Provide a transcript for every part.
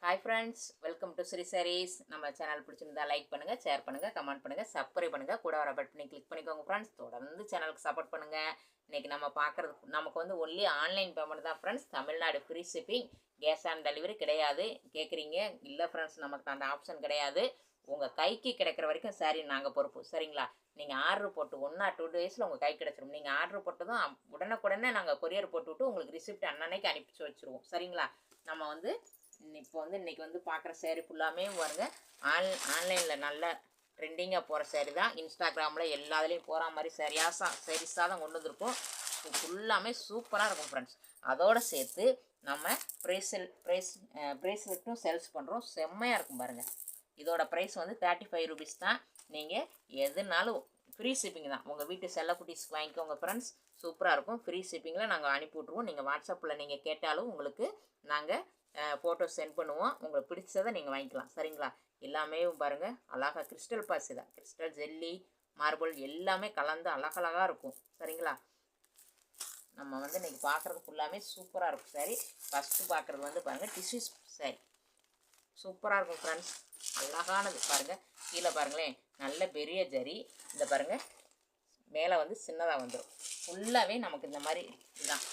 Hi friends, welcome to Sri Sarees. நம்ம channel பிடிச்சிருந்தா like பண்ணுங்க, ஷேர் பண்ணுங்க, கமெண்ட் பண்ணுங்க, சப்ஸ்கிரைப் பண்ணுங்க, கூட வர பெல் பண்ணி கிளிக் பண்ணிக்கோங்க ஃப்ரெண்ட்ஸ். தொடர்ந்து சேனலுக்கு சப்போர்ட் பண்ணுங்க. இன்னைக்கு நம்ம பார்க்கறது நமக்கு வந்து ஒன்லி ஆன்லைன் பேமெண்ட் தான் friends. Tamil Nadu free shipping, cash on delivery கிடையாது. கேட்குறீங்க, இல்லை ஃப்ரெண்ட்ஸ் நமக்கு அந்த ஆப்ஷன் கிடையாது. உங்கள் கைக்கு கிடைக்கிற வரைக்கும் சாரி நாங்கள் பொறுப்பு, சரிங்களா? நீங்கள் ஆர்டர் போட்டு 1 or 2 டேஸில் உங்கள் கை கிடச்சிரும். நீங்கள் ஆர்டர் போட்டதும் உடனுக்குடனே நாங்கள் கொரியர் போட்டுவிட்டு உங்களுக்கு ரிசிப்ட் அன்னன்னைக்கு அனுப்பிச்சு வச்சுருவோம், சரிங்களா? நம்ம வந்து இன்னைக்கு வந்து பார்க்குற சேரீ ஃபுல்லாமே பாருங்க ஆன்லைனில் நல்ல ட்ரெண்டிங்காக போகிற சேரீ தான். இன்ஸ்டாகிராமில் எல்லாத்துலேயும் போகிற மாதிரி சேரீஸாக தான் கொண்டு வந்திருக்கோம். ஃபுல்லாமே சூப்பராக இருக்கும் ஃப்ரெண்ட்ஸ். அதோடு சேர்த்து நம்ம ப்ரேஸ்லெட்டும் சேல்ஸ் பண்ணுறோம். செம்மையாக இருக்கும் பாருங்கள். இதோட ப்ரைஸ் வந்து 35 rupees தான். நீங்கள் எதுனாலும் ஃப்ரீ ஷிப்பிங் தான். உங்கள் வீட்டு செல்லக்குட்டீஸ்க்கு வாங்கிக்கோங்க ஃப்ரெண்ட்ஸ். சூப்பராக இருக்கும். ஃப்ரீ ஷிப்பிங்கில் நாங்கள் அனுப்பி விட்ருவோம். நீங்கள் வாட்ஸ்அப்பில் நீங்கள் கேட்டாலும் உங்களுக்கு நாங்கள் ஃபோட்டோஸ் சென்ட் பண்ணுவோம். உங்களுக்கு பிடிச்சதை நீங்கள் வாங்கிக்கலாம், சரிங்களா? எல்லாமே பாருங்கள் அழகாக கிறிஸ்டல் பாசி தான். கிறிஸ்டல் ஜெல்லி மார்பிள் எல்லாமே கலந்து அழகழகாக இருக்கும், சரிங்களா? நம்ம வந்து இன்றைக்கி பார்க்குறது ஃபுல்லாமே சூப்பராக இருக்கும் சாரி. ஃபஸ்ட்டு பார்க்குறது வந்து பாருங்கள் டிஷ்யூ சாரி. சூப்பராக இருக்கும் ஃப்ரெண்ட்ஸ். அழகானது பாருங்கள். கீழே பாருங்களேன் நல்ல பெரிய ஜரி. இந்த பாருங்கள் மேலே வந்து சின்னதாக வந்துடும். ஃபுல்லாகவே நமக்கு இந்த மாதிரி இதுதான்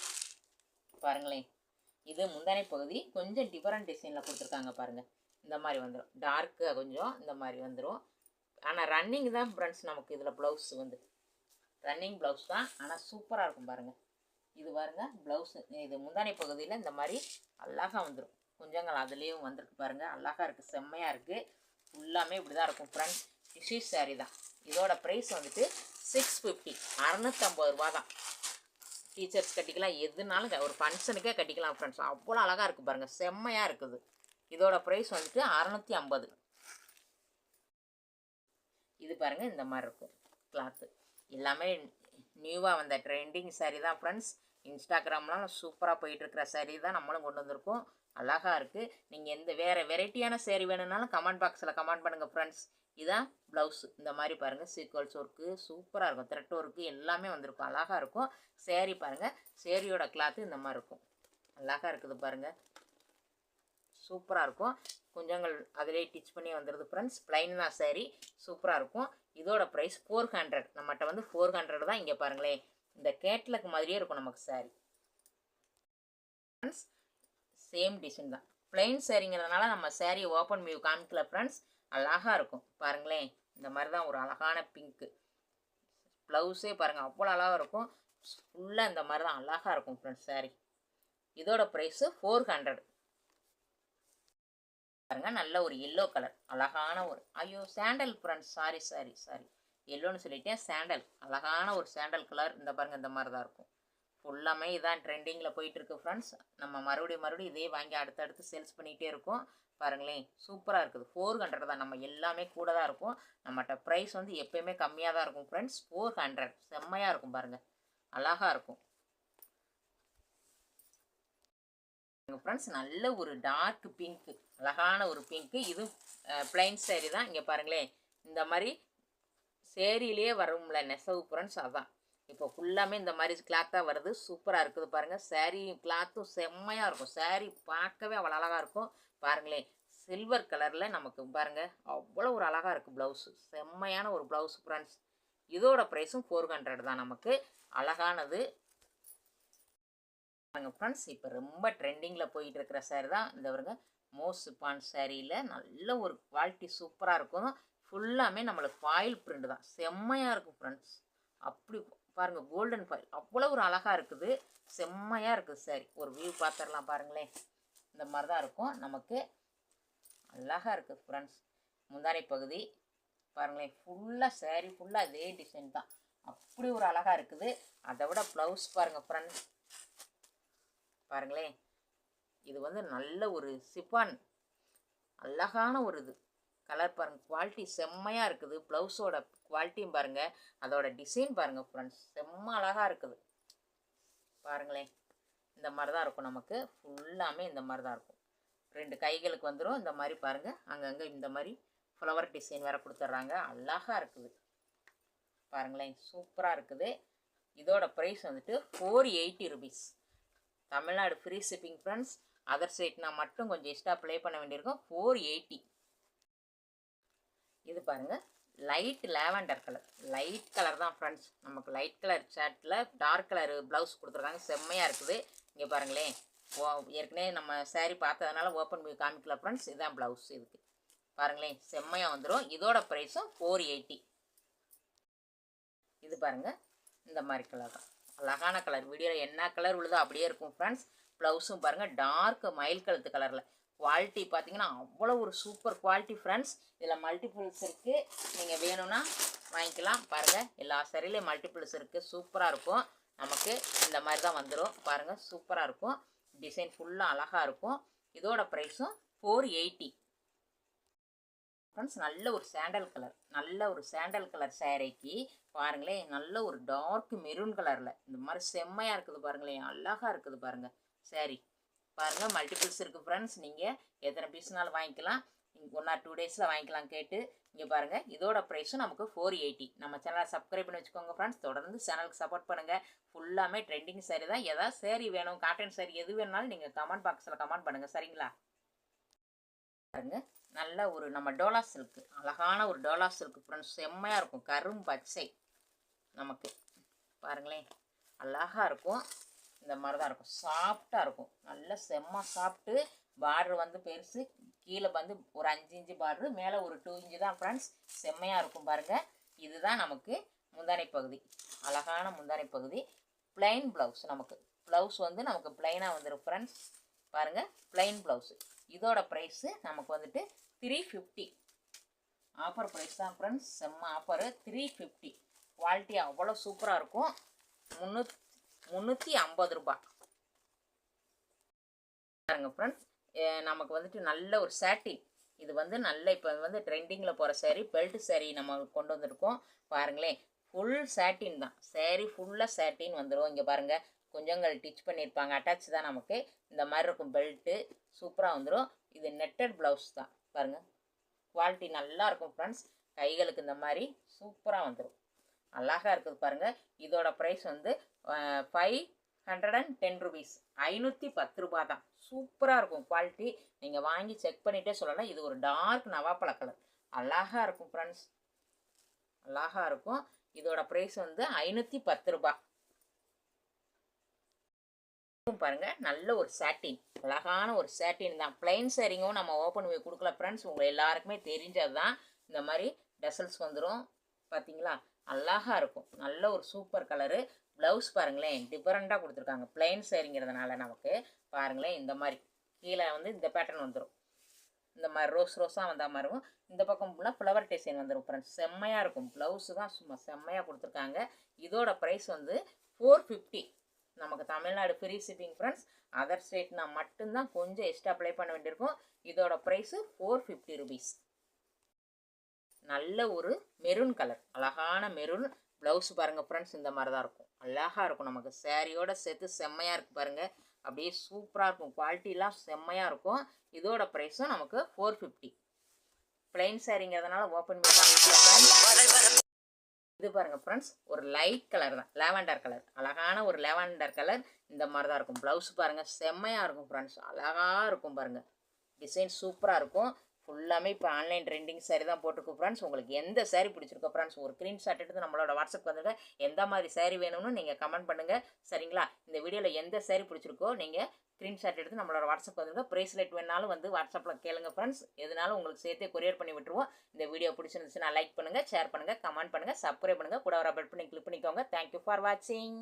பாருங்களேன். இது முந்தானை பகுதி கொஞ்சம் டிஃபரெண்ட் டிசைனில் கொடுத்துருக்காங்க பாருங்கள். இந்த மாதிரி வந்துடும். டார்க்கு கொஞ்சம் இந்த மாதிரி வந்துடும். ஆனால் ரன்னிங் தான் ஃப்ரெண்ட்ஸ். நமக்கு இதில் ப்ளவுஸ் வந்து ரன்னிங் ப்ளவுஸ் தான். ஆனால் சூப்பராக இருக்கும் பாருங்கள். இது பாருங்கள் ப்ளவுஸு. இது முந்தானை பகுதியில் இந்த மாதிரி அழகாக வந்துடும். கொஞ்சங்கள் அதுலேயும் வந்துருக்கு பாருங்கள். அழகாக இருக்குது, செம்மையாக இருக்குது. ஃபுல்லாமே இப்படி தான் இருக்கும் ஃப்ரெண்ட்ஸ். டிஷ்யூ சாரீ தான். இதோட ப்ரைஸ் வந்துட்டு 650, 650 ரூபா தான். டீச்சர்ஸ் கட்டிக்கலாம், எதுனாலும் ஒரு ஃபங்க்ஷனுக்கே கட்டிக்கலாம் ஃப்ரெண்ட்ஸ். அவ்வளோ அழகாக இருக்குது பாருங்கள், செம்மையாக இருக்குது. இதோட ப்ரைஸ் வந்துட்டு 650. இது பாருங்கள் இந்த மாதிரி இருக்கும் கிளாத்து. எல்லாமே நியூவாக வந்த ட்ரெண்டிங் சாரீ தான் ஃப்ரெண்ட்ஸ். இன்ஸ்டாகிராம்லாம் சூப்பராக போயிட்டுருக்கிற சாரீ தான் நம்மளும் கொண்டு வந்திருக்கோம். அழகாக இருக்குது. நீங்கள் எந்த வேறு வெரைட்டியான சாரீ வேணும்னாலும் கமெண்ட் பாக்ஸில் கமெண்ட் பண்ணுங்கள் ஃப்ரெண்ட்ஸ். இதான் ப்ளவுஸு. இந்த மாதிரி பாருங்கள் சீக்வல்ஸ் ஒர்க்கு சூப்பராக இருக்கும். த்ரெட் ஒர்க்கு எல்லாமே வந்திருக்கும். அழகாக இருக்கும். சேரீ பாருங்கள். சேரீயோட கிளாத்து இந்த மாதிரி இருக்கும். அழகாக இருக்குது பாருங்கள். சூப்பராக இருக்கும். கொஞ்சங்கள் அதிலே டிச் பண்ணி வந்துடுது ஃப்ரெண்ட்ஸ். ப்ளைன் தான் சேரீ. சூப்பராக இருக்கும். இதோட ப்ரைஸ் 400. நம்மகிட்ட வந்து 400 தான். இங்கே பாருங்களேன் இந்த கேட்லக் மாதிரியே இருக்கும் நமக்கு சாரீ ஃப்ரெண்ட்ஸ். சேம் டிசைன் தான். ப்ளைன் சேரீங்கிறதுனால நம்ம சேரீ ஓப்பன் வியூ காமிக்கல ஃப்ரெண்ட்ஸ். அழகாக இருக்கும் பாருங்களேன். இந்த மாதிரி தான் ஒரு அழகான பிங்க்கு. ப்ளவுஸே பாருங்கள் அவ்வளோ அழகாக இருக்கும். ஃபுல்லாக இந்த மாதிரி தான் அழகாக இருக்கும் ஃப்ரெண்ட்ஸ் சாரீ. இதோட ப்ரைஸு 400 பாருங்கள். நல்ல ஒரு எல்லோ கலர் அழகான ஒரு சாண்டல் ஃப்ரெண்ட்ஸ். சாரி எல்லோன்னு சொல்லிட்டேன். சாண்டல் அழகான ஒரு சாண்டல் கலர். இந்த பாருங்கள் இந்த மாதிரி தான் இருக்கும். ஃபுல்லாமே இதான் ட்ரெண்டிங்கில் போயிட்டுருக்கு ஃப்ரெண்ட்ஸ். நம்ம மறுபடியும் இதே வாங்கி அடுத்தடுத்து சேல்ஸ் பண்ணிகிட்டே இருக்கோம். பாருங்களேன் சூப்பராக இருக்குது. 400 தான். நம்ம எல்லாமே கூட தான் இருக்கும். நம்மகிட்ட ப்ரைஸ் வந்து எப்போயுமே கம்மியாக தான் இருக்கும் ஃப்ரெண்ட்ஸ். 400 செம்மையாக இருக்கும் பாருங்கள். அழகாக இருக்கும் ஃப்ரெண்ட்ஸ். நல்ல ஒரு டார்க் பிங்க்கு, அழகான ஒரு பிங்க்கு. இது பிளைன் சேரீ தான். இங்கே பாருங்களேன் இந்த மாதிரி சேரீலேயே வரும்ல நெசவு ஃப்ரெண்ட்ஸ். அதான் இப்போ ஃபுல்லாமே இந்த மாதிரி கிளாத்தாக வருது. சூப்பராக இருக்குது பாருங்கள். சாரீ கிளாத்தும் செம்மையாக இருக்கும். சாரீ பார்க்கவே அவ்வளோ அழகாக இருக்கும் பாருங்களேன். சில்வர் கலரில் நமக்கு பாருங்கள் அவ்வளோ ஒரு அழகாக இருக்குது ப்ளவுஸு. செம்மையான ஒரு ப்ளவுஸ் ஃப்ரெண்ட்ஸ். இதோட ப்ரைஸும் 400 தான். நமக்கு அழகானது ஃப்ரெண்ட்ஸ். இப்போ ரொம்ப ட்ரெண்டிங்கில் போயிட்டு இருக்கிற சாரீ தான் இந்த வருங்க மோஸ்ட் பான் சாரியில். நல்ல ஒரு குவாலிட்டி சூப்பராக இருக்கும். ஃபுல்லாமே நம்மளுக்கு ஃபாயில் பிரிண்ட் தான். செம்மையாக இருக்கும் ஃப்ரெண்ட்ஸ். அப்படி பாருங்கள் கோல்டன் ஃபாயில் அவ்வளோ ஒரு அழகாக இருக்குது. செம்மையாக இருக்குது சாரி. ஒரு வியூ பார்த்துடலாம் பாருங்களேன். இந்த மாதிரி தான் இருக்கும். நமக்கு அழகாக இருக்குது ஃப்ரெண்ட்ஸ். முந்தானை பகுதி பாருங்களேன். ஃபுல்லாக சாரி ஃபுல்லாக இதே டிசைன் தான். அப்படி ஒரு அழகாக இருக்குது. அதை விட ப்ளவுஸ் பாருங்கள் ஃப்ரெண்ட்ஸ். பாருங்களேன் இது வந்து நல்ல ஒரு சிப்பான் அழகான ஒரு இது கலர் பாருங்கள். குவாலிட்டி செம்மையாக இருக்குது. ப்ளவுஸோட குவாலிட்டியும் பாருங்கள். அதோட டிசைன் பாருங்கள் ஃப்ரெண்ட்ஸ். செம்ம அழகாக இருக்குது பாருங்களேன். இந்த மாதிரி தான் இருக்கும். நமக்கு ஃபுல்லாமே இந்த மாதிரி தான் இருக்கும். 2 கைகளுக்கு வந்துடும். இந்த மாதிரி பாருங்கள் அங்கங்கே இந்த மாதிரி ஃப்ளவர் டிசைன் வேறு கொடுத்துட்றாங்க. அழகாக இருக்குது பாருங்களேன். சூப்பராக இருக்குது. இதோட ப்ரைஸ் வந்துட்டு 480 rupees. Tamil Nadu free shipping friends. Other சைட்னா மட்டும் கொஞ்சம் எக்ஸ்ட்ரா ப்ளே பண்ண வேண்டியிருக்கும். 480. இது பாருங்கள் light lavender colour, light colour தான் ஃப்ரெண்ட்ஸ். நமக்கு லைட் கலர் ஷர்ட்டில் டார்க் கலர் ப்ளவுஸ் கொடுத்துருக்காங்க, செம்மையாக இருக்குது. இங்கே பாருங்களேன், ஏற்கனவே நம்ம saree பார்த்ததுனால ஓப்பன் பண்ணி காமிக்கல ஃப்ரெண்ட்ஸ். இதுதான் ப்ளவுஸ். இதுக்கு பாருங்களேன் செம்மையாக வந்துடும். இதோட ப்ரைஸும் 480. இது பாருங்கள் இந்த மாதிரி கலர் தான், அழகான கலர். வீடியோவில் என்ன கலர் உள்ளதோ அப்படியே இருக்கும் ஃப்ரெண்ட்ஸ். ப்ளவுஸும் பாருங்கள் டார்க் மயில் கழுத்து கலரில். குவாலிட்டி பார்த்தீங்கன்னா அவ்வளோ ஒரு சூப்பர் குவாலிட்டி ஃப்ரெண்ட்ஸ். இதில் மல்டிபிள்ஸ் இருக்குது, நீங்கள் வேணும்னா வாங்கிக்கலாம். பாருங்கள் எல்லா சரியிலையும் மல்டிபிள்ஸ் இருக்குது, சூப்பராக இருக்கும். நமக்கு இந்த மாதிரி தான் வந்துடும். பாருங்கள் சூப்பராக இருக்கும், டிசைன் ஃபுல்லாக அழகாக இருக்கும். இதோட ப்ரைஸும் 480 ஃப்ரெண்ட்ஸ். நல்ல ஒரு சாண்டல் கலர், நல்ல ஒரு சாண்டல் கலர் சேரீக்கு பாருங்களேன், நல்ல ஒரு டார்க் மெரூன் கலரில் இந்த மாதிரி செம்மையாக இருக்குது பாருங்களேன், அழகாக இருக்குது பாருங்கள் சேரீ. பாருங்கள் மல்டிபிள்ஸ் இருக்குது ஃப்ரெண்ட்ஸ். நீங்கள் எத்தனை பீஸ்னாலும் வாங்கிக்கலாம், 1 or 2 டேஸில் வாங்கிக்கலாம் கேட்டு. இங்கே பாருங்கள் இதோட ப்ரைஸும் நமக்கு 480. நம்ம சேனலை சப்ஸ்கிரைப் பண்ணி வச்சுக்கோங்க ஃப்ரெண்ட்ஸ். தொடர்ந்து சேனலுக்கு சப்போர்ட் பண்ணுங்கள். ஃபுல்லாமே ட்ரெண்டிங் சாரீ தான். ஏதாவது சேரீ வேணும், காட்டன் சாரீ எது வேணுனாலும் நீங்கள் கமெண்ட் பாக்ஸில் கமெண்ட் பண்ணுங்கள், சரிங்களா? பாருங்கள் நல்ல ஒரு நம்ம டோலா சில்க்கு, அழகான ஒரு டோலா சில்க்கு ஃப்ரெண்ட்ஸ், செம்மையாக இருக்கும். கரும் பச்சை நமக்கு பாருங்களேன் அழகாக இருக்கும். இந்த மாதிரி தான் இருக்கும், சாஃப்டாக இருக்கும், நல்ல செம்ம சாஃப்ட்டு. பார்டர் வந்து பெருசு, கீழே வந்து ஒரு 5 இன்ச்சு பார்டரு, மேலே ஒரு 2 இன்ச்சு தான் ஃப்ரெண்ட்ஸ். செம்மையாக இருக்கும் பாருங்கள். இதுதான் நமக்கு முந்தானை பகுதி, அழகான முந்தானை பகுதி. பிளைன் ப்ளவுஸ், நமக்கு ப்ளவுஸ் வந்து நமக்கு பிளைனாக வந்துடும் ஃப்ரெண்ட்ஸ். பாருங்கள் பிளைன் ப்ளவுஸு. இதோட ப்ரைஸு நமக்கு வந்துட்டு 350. ஆஃபர் ப்ரைஸ் தான் ஃப்ரெண்ட்ஸ், செம்ம ஆஃபரு. 350. குவாலிட்டி அவ்வளோ சூப்பராக இருக்கும். 350 ரூபாய் பாருங்க ஃப்ரெண்ட்ஸ். நமக்கு வந்துட்டு நல்ல ஒரு சாட்டின், இது வந்து நல்ல இப்போ வந்து ட்ரெண்டிங்கில் போகிற சேரீ, பெல்ட் சேரீ நம்ம கொண்டு வந்திருக்கோம். பாருங்களேன் ஃபுல் சாட்டின் தான், சேரீ ஃபுல்லாக சாட்டின் வந்துடும். இங்கே பாருங்கள் கொஞ்சங்கள் டிச் பண்ணியிருப்பாங்க, அட்டாச் தான். நமக்கு இந்த மாதிரி இருக்கும் பெல்ட்டு, சூப்பராக வந்துடும். இது நெட்டட் ப்ளவுஸ் தான் பாருங்கள், குவாலிட்டி நல்லா இருக்கும் ஃப்ரெண்ட்ஸ். கைகளுக்கு இந்த மாதிரி சூப்பராக வந்துடும், அழகாக இருக்குது பாருங்கள். இதோட ப்ரைஸ் வந்து 510 ருபீஸ், 510 ரூபா தான். சூப்பராக இருக்கும் குவாலிட்டி, நீங்கள் வாங்கி செக் பண்ணிகிட்டே சொல்லலாம். இது ஒரு டார்க் நவாப்பழ கலர், அழகாக இருக்கும் ஃப்ரெண்ட்ஸ், அழகாக இருக்கும். இதோட ப்ரைஸ் வந்து 510 ரூபா பாருங்க. நல்ல ஒரு சாட்டின், அழகான ஒரு சாட்டின் தான். பிளைன் சேரீங்கும் நம்ம ஓப்பன் பண்ணி கொடுக்கல ஃப்ரெண்ட்ஸ், உங்கள் எல்லாருக்குமே தெரிஞ்சது தான். இந்த மாதிரி டசல்ஸ் வந்துடும் பார்த்தீங்களா, அழகாக இருக்கும். நல்ல ஒரு சூப்பர் கலரு. ப்ளவுஸ் பாருங்களேன் டிஃப்ரெண்ட்டாக கொடுத்துருக்காங்க, பிளைன் சேரீங்கிறதுனால நமக்கு பாருங்களேன் இந்த மாதிரி கீழே வந்து இந்த பேட்டர்ன் வந்துடும். இந்த மாதிரி ரோஸாக வந்தால் மாதிரி இருக்கும். இந்த பக்கம் ஃபுல்லாக ஃப்ளவர் டிசைன் வந்துடும் ஃப்ரெண்ட்ஸ், செம்மையாக இருக்கும். ப்ளவுஸு தான் சும்மா செம்மையாக கொடுத்துருக்காங்க. இதோட ப்ரைஸ் வந்து 450. நமக்கு Tamil Nadu free shipping friends. Other ஸ்டேட்னா மட்டும்தான் கொஞ்சம் எக்ஸ்ட்ரா ப்ளே பண்ண வேண்டியிருக்கும். இதோட ப்ரைஸு 450 ருபீஸ். நல்ல ஒரு மெரூன் கலர், அழகான மெரூன். ப்ளவுஸ் பாருங்கள் ஃப்ரெண்ட்ஸ் இந்த மாதிரி தான் இருக்கும், அழகாக இருக்கும். நமக்கு சேரீயோட சேர்த்து செம்மையாக இருக்குது பாருங்கள், அப்படியே சூப்பராக இருக்கும். குவாலிட்டிலாம் செம்மையாக இருக்கும். இதோட ப்ரைஸும் நமக்கு 450. பிளைன் சேரீங்கிறதுனால ஓப்பன் பண்ணி இது பாருங்கள் ஃப்ரெண்ட்ஸ், ஒரு லைட் கலர் தான், லேவண்டர் கலர், அழகான ஒரு லேவண்டர் கலர். இந்த மாதிரி தான் இருக்கும். ப்ளவுஸ் பாருங்கள் செம்மையாக இருக்கும் ஃப்ரெண்ட்ஸ், அழகாக இருக்கும் பாருங்கள். டிசைன் சூப்பராக இருக்கும். ஃபுல்லாமே இப்போ ஆன்லைன் ட்ரெண்டிங் சாரீ தான் போட்டிருக்கோம் ஃப்ரெண்ட்ஸ். உங்களுக்கு எந்த சாரீ பிடிச்சிருக்கோ ஃப்ரெண்ட்ஸ், ஒரு ஸ்க்ரீன்ஷாட் எடுத்து நம்மளோட வாட்ஸ்அப் வந்துங்க. எந்த மாதிரி சாரீ வேணும்னு நீங்கள் கமெண்ட் பண்ணுங்கள், சரிங்களா? இந்த வீடியோவில் எந்த சாரீ பிடிச்சிருக்கோ நீங்கள் ஸ்க்ரீன்ஷாட் எடுத்து நம்மளோட வாட்ஸ்அப் வந்துங்க. ப்ரைஸ்லெட் வேணாலும் வந்து வாட்ஸ்அப்பில் கேளுங்க ஃப்ரெண்ட்ஸ், எதுனாலும் உங்களுக்கு சேர்த்தே கொரியர் பண்ணி விட்டுருவோம். இந்த வீடியோ பிடிச்சிருந்துச்சுன்னா லைக் பண்ணுங்கள், ஷேர் பண்ணுங்கள், கமெண்ட் பண்ணுங்கள், சப்ஸ்கிரைப் பண்ணுங்கள், கூட வர பெல் பண்ணி கிளிக் பண்ணிக்கோங்க. தேங்க்யூ ஃபார் வாட்சிங்.